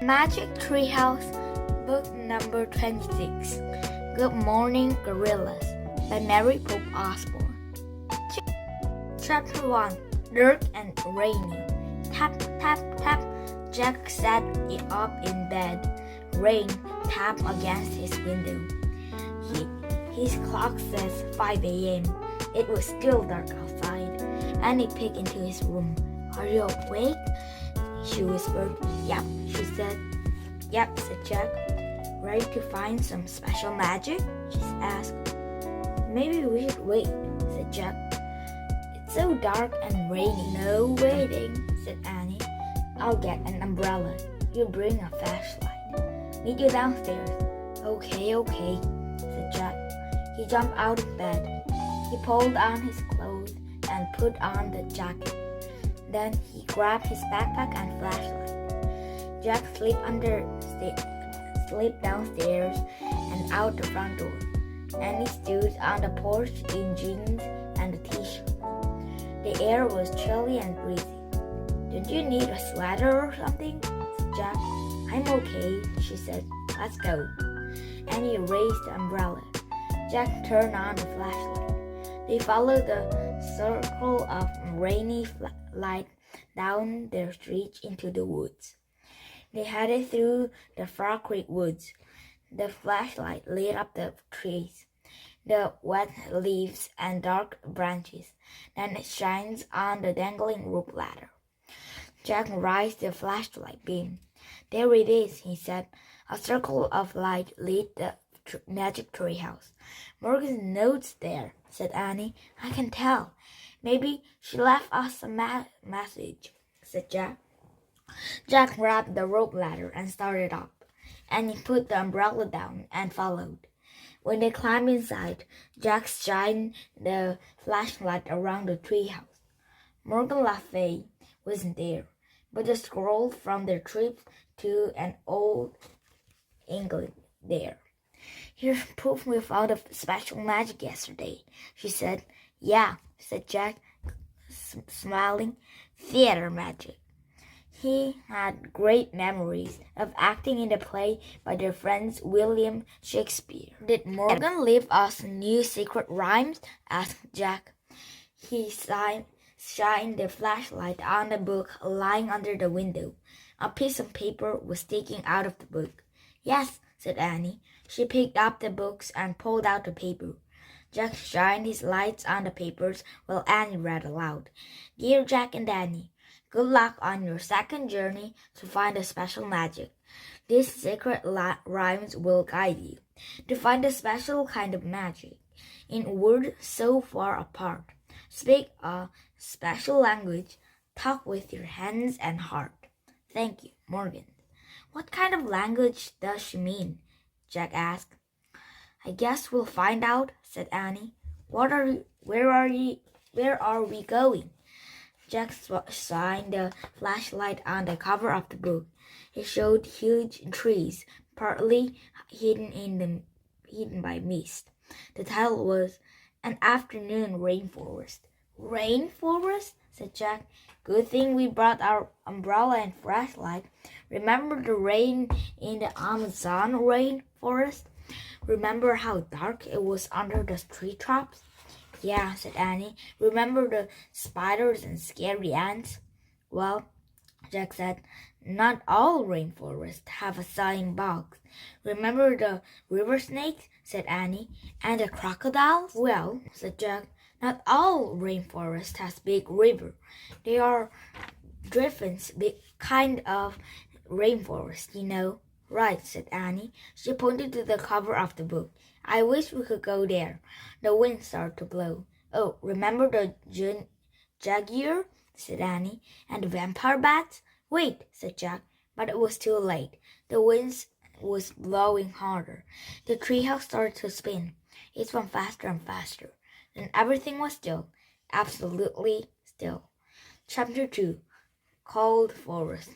Magic Treehouse, book number 26. Good Morning Gorillas by Mary Pope Osborne. Chapter 1. Dark and Rainy. Tap, tap, tap. Jack sat up in bed. Rain tapped against his window. His clock says 5 a.m. It was still dark outside. Annie peeked into his room. "Are you awake?" she whispered. "Yep," she said. "Yep," said Jack. "Ready to find some special magic?" she asked. "Maybe we should wait," said Jack. "It's so dark and rainy." "No waiting," said Annie. "I'll get an umbrella. You bring a flashlight. Meet you downstairs." Okay, said Jack. He jumped out of bed. He pulled on his clothes and put on the jacket. Then he grabbed his backpack and flashlight. Jack slipped downstairs and out the front door. Annie stood on the porch in jeans and a t-shirt. The air was chilly and breezy. "Don't you need a sweater or something?" said Jack. "I'm okay," she said. "Let's go." Annie raised the umbrella. Jack turned on the flashlight. They followed the circle of rainy light down their street into the woods. They headed through the Frog Creek woods. The flashlight lit up the trees, the wet leaves and dark branches. Then it shines on the dangling rope ladder. Jack raised the flashlight beam. "There it is," he said. A circle of light lit the magic treehouse. "Morgan's note's there," said Annie. "I can tell. Maybe she left us a message," said Jack. Jack grabbed the rope ladder and started up. Annie put the umbrella down and followed. When they climbed inside, Jack shined the flashlight around the treehouse. Morgan Le Fay wasn't there, but the scroll from their trip to an old England there. "Here's proof we found a special magic yesterday," she said. "Yeah," said Jack, smiling. "Theater magic." He had great memories of acting in the play by their friends William Shakespeare. "Did Morgan leave us new secret rhymes?" asked Jack. He shined the flashlight on the book lying under the window. A piece of paper was sticking out of the book. "Yes," said Annie. She picked up the books and pulled out the paper. Jack shined his lights on the papers while Annie read aloud. "Dear Jack and Annie, good luck on your second journey to find the special magic. These secret rhymes will guide you to find a special kind of magic in words so far apart. Speak a special language. Talk with your hands and heart. Thank you, Morgan." "What kind of language does she mean?" Jack asked. "I guess we'll find out," said Annie. Where are we going?" Jack shined the flashlight on the cover of the book. It showed huge trees, partly hidden by mist. The title was An Afternoon Rainforest. "Rainforest?" said Jack. "Good thing we brought our umbrella and flashlight. Remember the rain in the Amazon rainforest? Remember how dark it was under the treetops?" "Yeah," said Annie. "Remember the spiders and scary ants?" "Well," Jack said, "not all rainforests have a sighing box. Remember the river snakes?" said Annie. "And the crocodiles?" "Well," said Jack, "not all rainforest has big river. They are different big kind of rainforest, you know." "Right," said Annie. She pointed to the cover of the book. "I wish we could go there." The wind started to blow. "Oh, remember the jaguar?" said Annie. "And the vampire bats?" "Wait," said Jack. But it was too late. The wind was blowing harder. The treehouse started to spin. It spun faster and faster. Then everything was still. Absolutely still. Chapter 2. Cold Forest.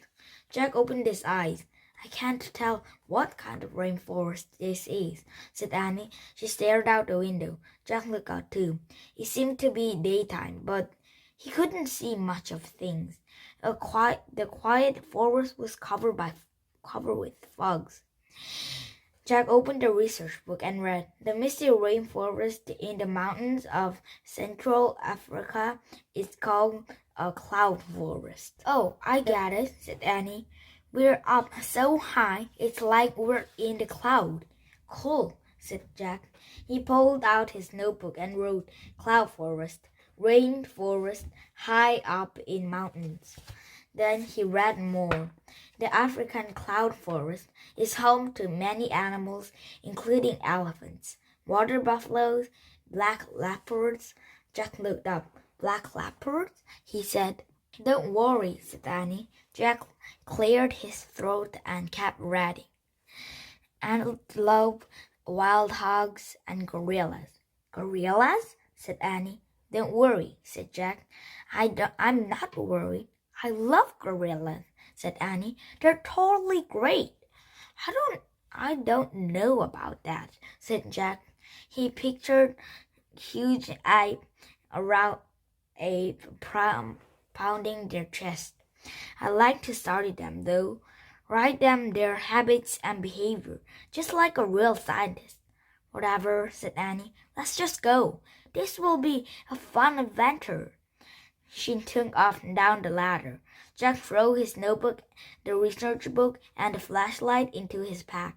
Jack opened his eyes. "I can't tell what kind of rainforest this is," said Annie. She stared out the window. Jack looked out too. It seemed to be daytime, but he couldn't see much of things. The quiet forest was covered covered with fogs. Jack opened the research book and read, "The misty rainforest in the mountains of Central Africa is called a cloud forest." "Oh, I get it," said Annie. "We're up so high, it's like we're in the cloud." "Cool," said Jack. He pulled out his notebook and wrote, "Cloud forest, rain forest, high up in mountains." Then he read more. "The African cloud forest is home to many animals, including elephants, water buffaloes, black leopards." Jack looked up. "Black leopards?" he said. "Don't worry," said Annie. Jack cleared his throat and kept reading. "Antelope, wild hogs, and gorillas." "Gorillas?" said Annie. "Don't worry," said Jack. I'm not worried. I love gorillas," said Annie. "They're totally great." I don't know about that," said Jack. He pictured huge ape pounding their chest. "I like to study them, though. Write them their habits and behavior, just like a real scientist." "Whatever," said Annie. "Let's just go. This will be a fun adventure." She took off down the ladder. Jack threw his notebook, the research book, and the flashlight into his pack.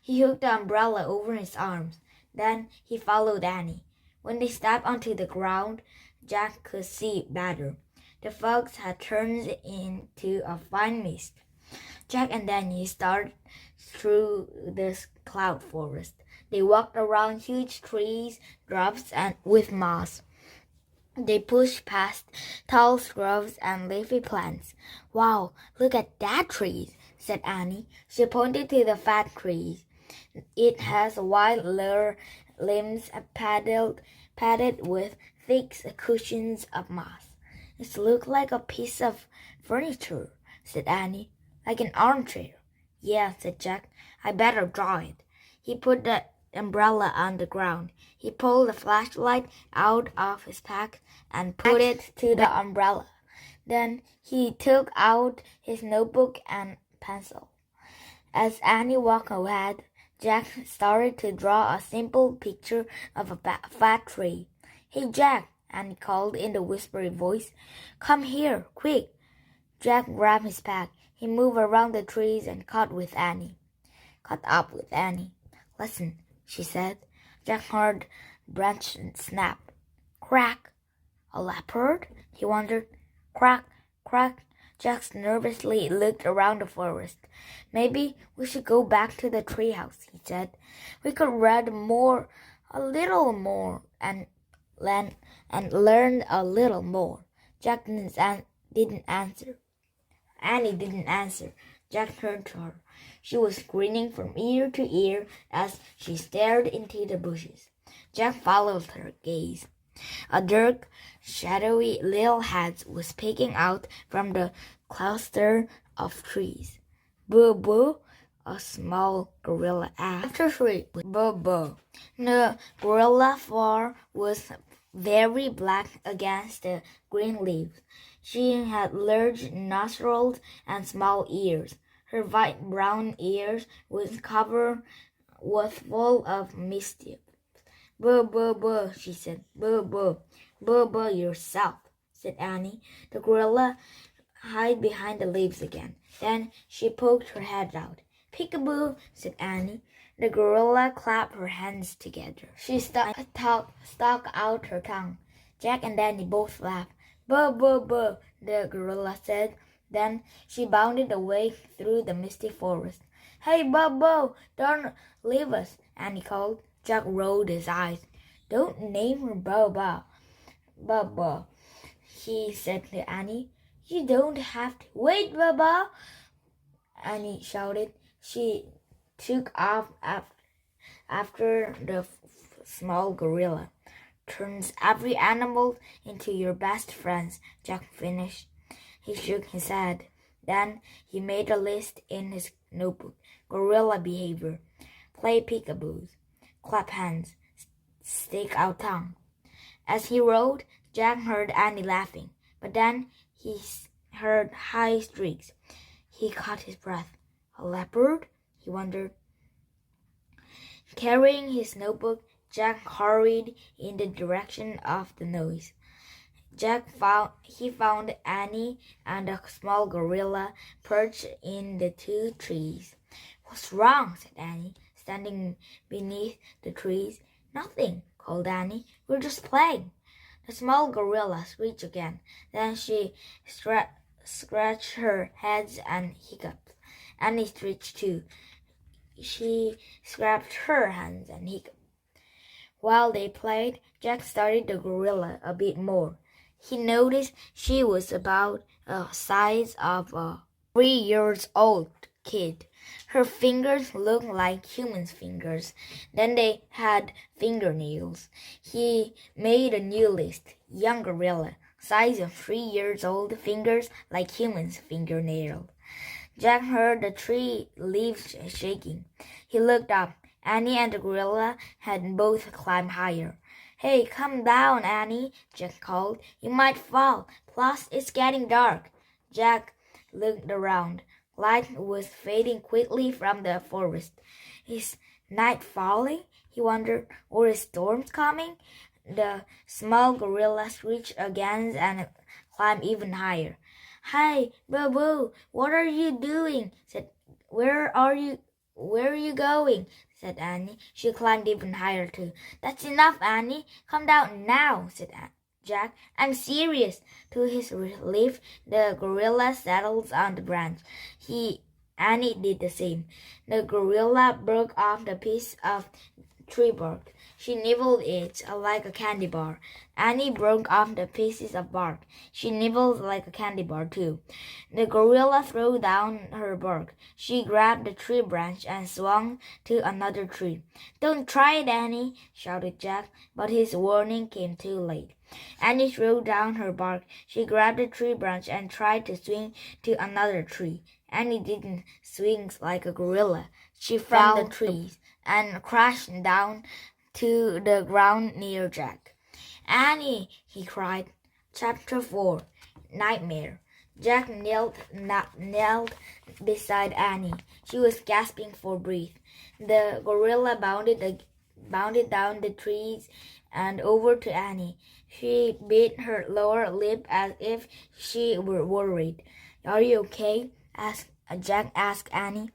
He hooked the umbrella over his arms. Then he followed Annie. When they stepped onto the ground, Jack could see better. The fogs had turned into a fine mist. Jack and Danny started through the cloud forest. They walked around huge trees, shrubs, and with moss. They pushed past tall shrubs and leafy plants. "Wow, look at that tree," said Annie. She pointed to the fat tree. "It has wide limbs padded with thick cushions of moss." "It looks like a piece of furniture," said Annie. "Like an armchair." "Yeah," said Jack. "I better draw it." He put the umbrella on the ground. He pulled the flashlight out of his pack and put it to the umbrella. Then he took out his notebook and pencil. As Annie walked ahead, Jack started to draw a simple picture of a fat tree. "Hey, Jack," Annie called in a whispery voice. "Come here, quick." Jack grabbed his pack. He moved around the trees and caught up with Annie. "Listen," she said. Jack heard branch snap. Crack! A leopard? He wondered. Crack, crack. Jack nervously looked around the forest. "Maybe we should go back to the treehouse," he said. "We could read a little more, and learn a little more." Jack didn't answer. Annie didn't answer. Jack turned to her. She was grinning from ear to ear as she stared into the bushes. Jack followed her gaze. A dark, shadowy little head was peeking out from the cluster of trees. "Bobo," a small gorilla asked. After three, Bobo. The gorilla fur was very black against the green leaves. She had large nostrils and small ears. Her white-brown ears was full of mischief. "Boo, boo, boo," she said. "Boo, boo. Boo, boo yourself," said Annie. The gorilla hid behind the leaves again. Then she poked her head out. "Peekaboo," said Annie. The gorilla clapped her hands together. She stuck out her tongue. Jack and Danny both laughed. "Boo, boo, boo," the gorilla said. Then she bounded away through the misty forest. "Hey, Bobo, don't leave us," Annie called. Jack rolled his eyes. "Don't name her Bobo." "Bobo," he said to Annie. "You don't have to." "Wait, Bobo," Annie shouted. She took off after the small gorilla. "Turns every animal into your best friends," Jack finished. He shook his head. Then he made a list in his notebook. Gorilla behavior. Play peekaboos. Clap hands. Stick out tongue. As he wrote, Jack heard Annie laughing. But then he heard high shrieks. He caught his breath. A leopard? He wondered. Carrying his notebook, Jack hurried in the direction of the noise. He found Annie and a small gorilla perched in the 2 trees. "What's wrong?" said Annie, standing beneath the trees. "Nothing," called Annie. "We're just playing." The small gorilla screeched again. Then she scratched her head and hiccuped. Annie screeched too. She scratched her hands and hiccuped. While they played, Jack studied the gorilla a bit more. He noticed she was about the size of a 3-year-old kid. Her fingers looked like human fingers. Then they had fingernails. He made a new list. Young gorilla, size of 3-year-old, fingers like human's fingernails. Jack heard the tree leaves shaking. He looked up. Annie and the gorilla had both climbed higher. "Hey, come down, Annie," Jack called. "You might fall. Plus, it's getting dark." Jack looked around. Light was fading quickly from the forest. "Is night falling?" he wondered. "Or is storm coming?" The small gorilla screeched again and climbed even higher. "Hey, Bobo, what are you doing?" said. Where are you going?" said Annie. She climbed even higher too. "That's enough, Annie. Come down now," said Jack. "I'm serious." To his relief, the gorilla settled on the branch. Annie did the same. The gorilla broke off the piece of tree bark. She nibbled it like a candy bar. Annie broke off the pieces of bark. She nibbled like a candy bar too. The gorilla threw down her bark. She grabbed the tree branch and swung to another tree. "Don't try it, Annie," shouted Jack, but his warning came too late. Annie threw down her bark. She grabbed the tree branch and tried to swing to another tree. Annie didn't swing like a gorilla. She fell from the trees and crashed down to the ground near Jack. "Annie!" he cried. Chapter 4. Nightmare. Jack knelt beside Annie. She was gasping for breath. The gorilla bounded down the trees and over to Annie. She bit her lower lip as if she were worried. "Are you okay?" Jack asked Annie.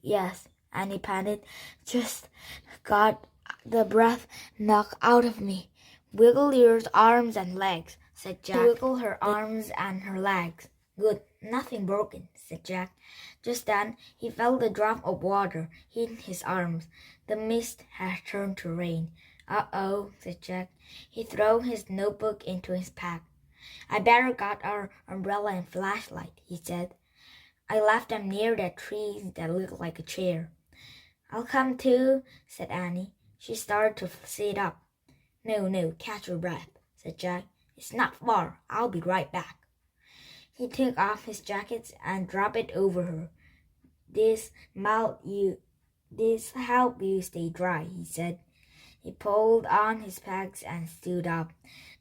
"Yes," Annie panted. "Just got the breath knocked out of me." "Wiggle your arms and legs," said Jack. She wiggled her arms and her legs. "Good, nothing broken," said Jack. Just then he felt a drop of water hit his arms. The mist had turned to rain. "Uh-oh," said Jack. He threw his notebook into his pack. "I better got our umbrella and flashlight," he said. "I left them near that tree that looked like a chair." "I'll come too," said Annie. She started to sit up. No, catch your breath," said Jack. "It's not far. I'll be right back." He took off his jacket and dropped it over her. This help you stay dry," he said. He pulled on his packs and stood up.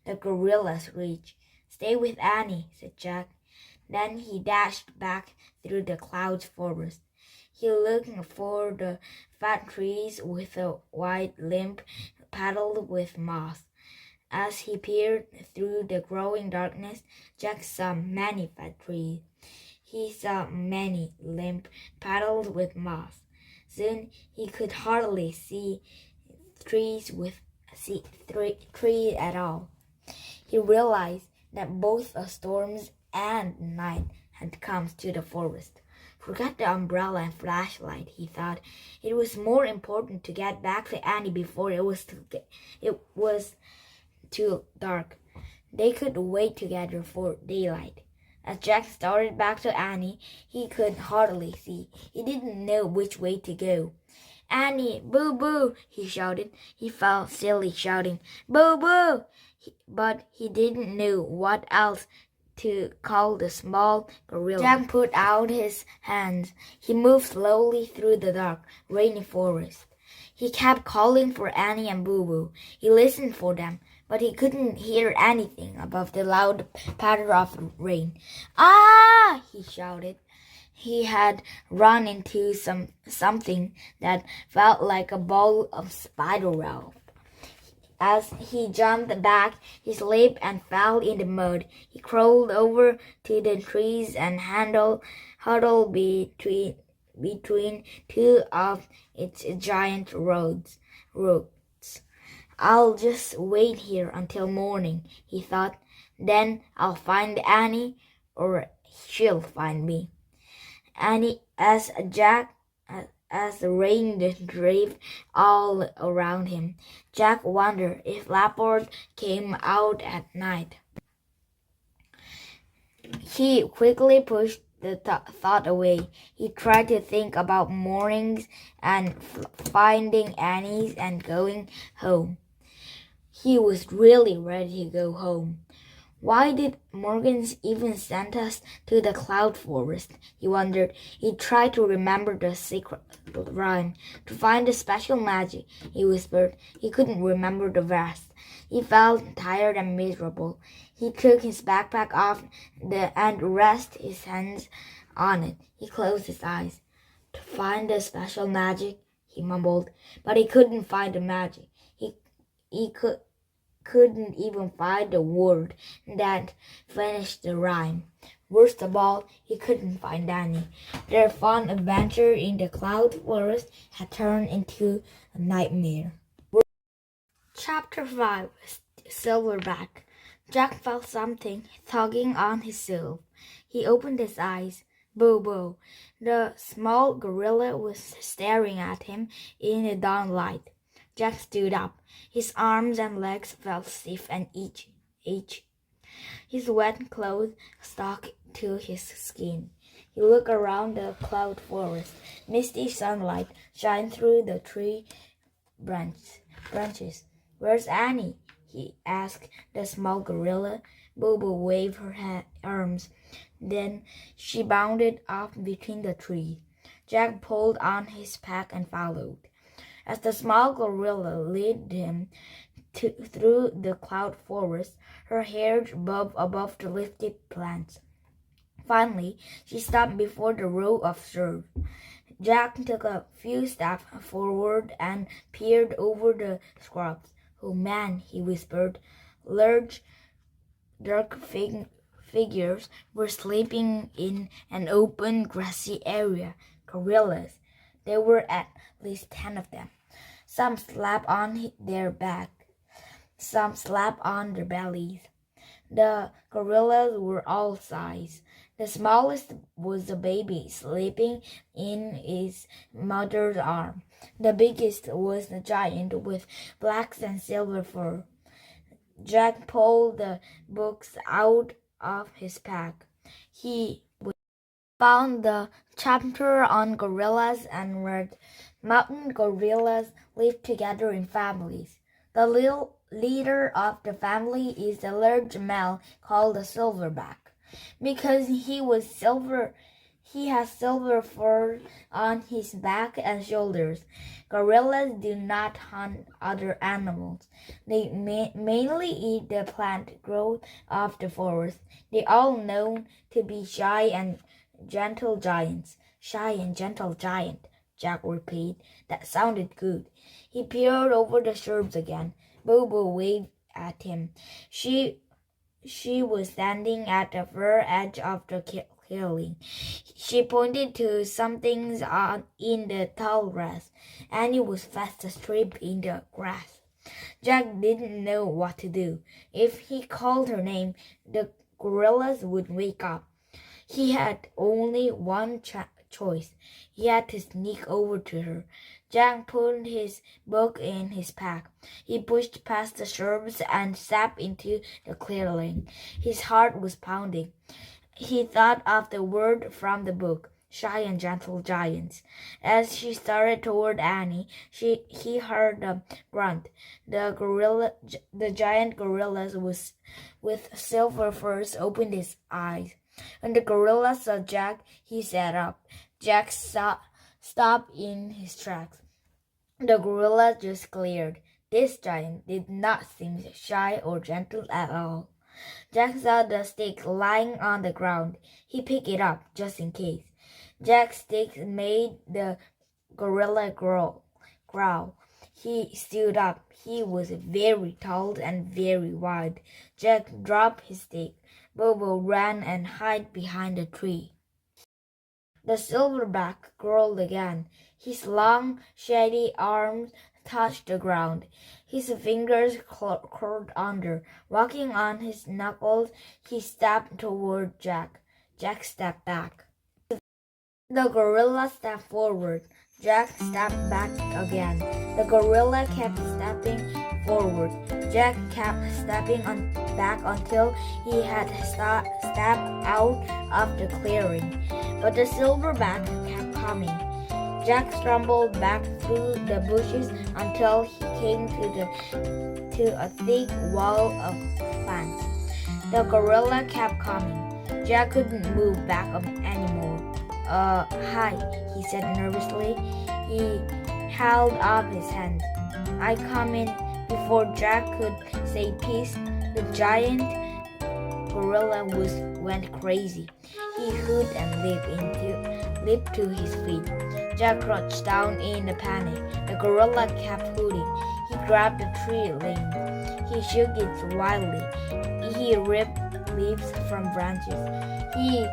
The gorilla screeched. "Stay with Annie," said Jack. Then he dashed back through the clouds forest. He looked for the fat trees with a white limb paddled with moss. As he peered through the growing darkness, Jack saw many fat trees. He saw many limb paddled with moss. Soon he could hardly see trees at all. He realized that both a storm and night had come to the forest. Forget the umbrella and flashlight, he thought. It was more important to get back to Annie before it was too dark. They could wait together for daylight. As Jack started back to Annie, he could hardly see. He didn't know which way to go. "Annie, boo-boo," he shouted. He felt silly shouting, "Boo-boo!" But he didn't know what else to call the small gorilla. Jack put out his hands. He moved slowly through the dark, rainy forest. He kept calling for Annie and Bobo. He listened for them, but he couldn't hear anything above the loud patter of rain. "Ah!" he shouted. He had run into something that felt like a ball of spider web. As he jumped back, he slipped and fell in the mud. He crawled over to the trees and huddled between two of its giant roots. I'll just wait here until morning, he thought. Then I'll find Annie, or she'll find me. Annie, as the rain drave all around him, Jack wondered if Leopard came out at night. He quickly pushed the thought away. He tried to think about mornings and finding Annie's and going home. He was really ready to go home. Why did Morgans even send us to the cloud forest? He wondered. He tried to remember the secret rhyme. To find the special magic, he whispered. He couldn't remember the rest. He felt tired and miserable. He took his backpack off and rested his hands on it. He closed his eyes. To find the special magic, he mumbled, but he couldn't find the magic. He couldn't even find the word that finished the rhyme. Worst of all, he couldn't find Annie. Their fun adventure in the cloud forest had turned into a nightmare. Chapter 5. Silverback. Jack felt something tugging on his soul. He opened his eyes. Bobo, the small gorilla, was staring at him in the dawnlight. Jack stood up. His arms and legs felt stiff and itchy. His wet clothes stuck to his skin. He looked around the cloud forest. Misty sunlight shined through the tree branches. Where's Annie? He asked the small gorilla. Bobo waved her arms. Then she bounded off between the trees. Jack pulled on his pack and followed. As the small gorilla led him through the cloud forest, her hair bobbed above the lifted plants. Finally, she stopped before the row of shrubs. Jack took a few steps forward and peered over the scrubs. Oh man, he whispered. Large, dark figures were sleeping in an open, grassy area. Gorillas. There were at least 10 of them. Some slept on their back, some slept on their bellies. The gorillas were all sizes. The smallest was the baby sleeping in his mother's arm. The biggest was the giant with black and silver fur. Jack pulled the books out of his pack. He found the chapter on gorillas and read, Mountain gorillas live together in families. The little leader of the family is the large male called the silverback. Because he has silver fur on his back and shoulders. Gorillas do not hunt other animals. They mainly eat the plant growth of the forest. They are known to be shy and gentle giants. Shy and gentle giant, Jack repeated. That sounded good. He peered over the shrubs again. Bobo waved at him. She was standing at the far edge of the clearing. She pointed to some things in the tall grass. Annie was fast asleep in the grass. Jack didn't know what to do. If he called her name, the gorillas would wake up. He had only one choice. He had to sneak over to her. Jack put his book in his pack. He pushed past the shrubs and stepped into the clearing. His heart was pounding. He thought of the word from the book, shy and gentle giants. As she started toward Annie, he heard a grunt. The giant gorilla with silver furs opened his eyes. When the gorilla saw Jack, he sat up. Jack stopped in his tracks. The gorilla just glared. This giant did not seem shy or gentle at all. Jack saw the stick lying on the ground. He picked it up just in case. Jack's stick made the gorilla growl. He stood up. He was very tall and very wide. Jack dropped his stick. Bobo ran and hid behind a tree. The silverback growled again. His long, shaggy arms touched the ground. His fingers curled under. Walking on his knuckles, he stepped toward Jack. Jack stepped back. The gorilla stepped forward. Jack stepped back again. The gorilla kept stepping forward. Jack kept stepping back until he had stepped out of the clearing. But the silverback kept coming. Jack stumbled back through the bushes until he came to a thick wall of plants. The gorilla kept coming. Jack couldn't move back anymore. Hi, he said nervously. He held up his hand. I come in. Before Jack could say peace, the giant gorilla went crazy. He hooted and leaped to his feet. Jack crouched down in a panic. The gorilla kept hooting. He grabbed the tree limb. He shook it wildly. He ripped leaves from branches. He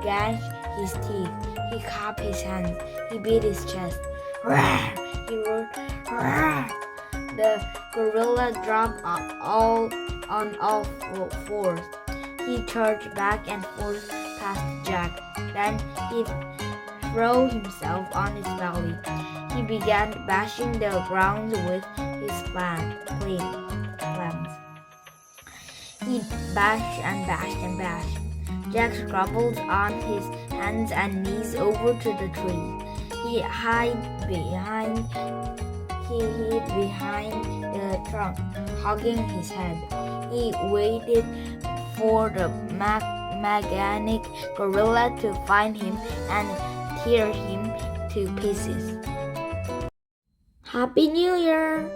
gashed his teeth. He clapped his hands. He beat his chest. Roar! He roared. Roar! The gorilla dropped on all fours. He charged back and forth past Jack. Then he threw himself on his belly. He began bashing the ground with his clams. He bashed and bashed and bashed. Jack scrambled on his hands and knees over to the tree. He hid behind the trunk, hugging his head. He waited for the magic gorilla to find him and tear him to pieces. Happy New Year!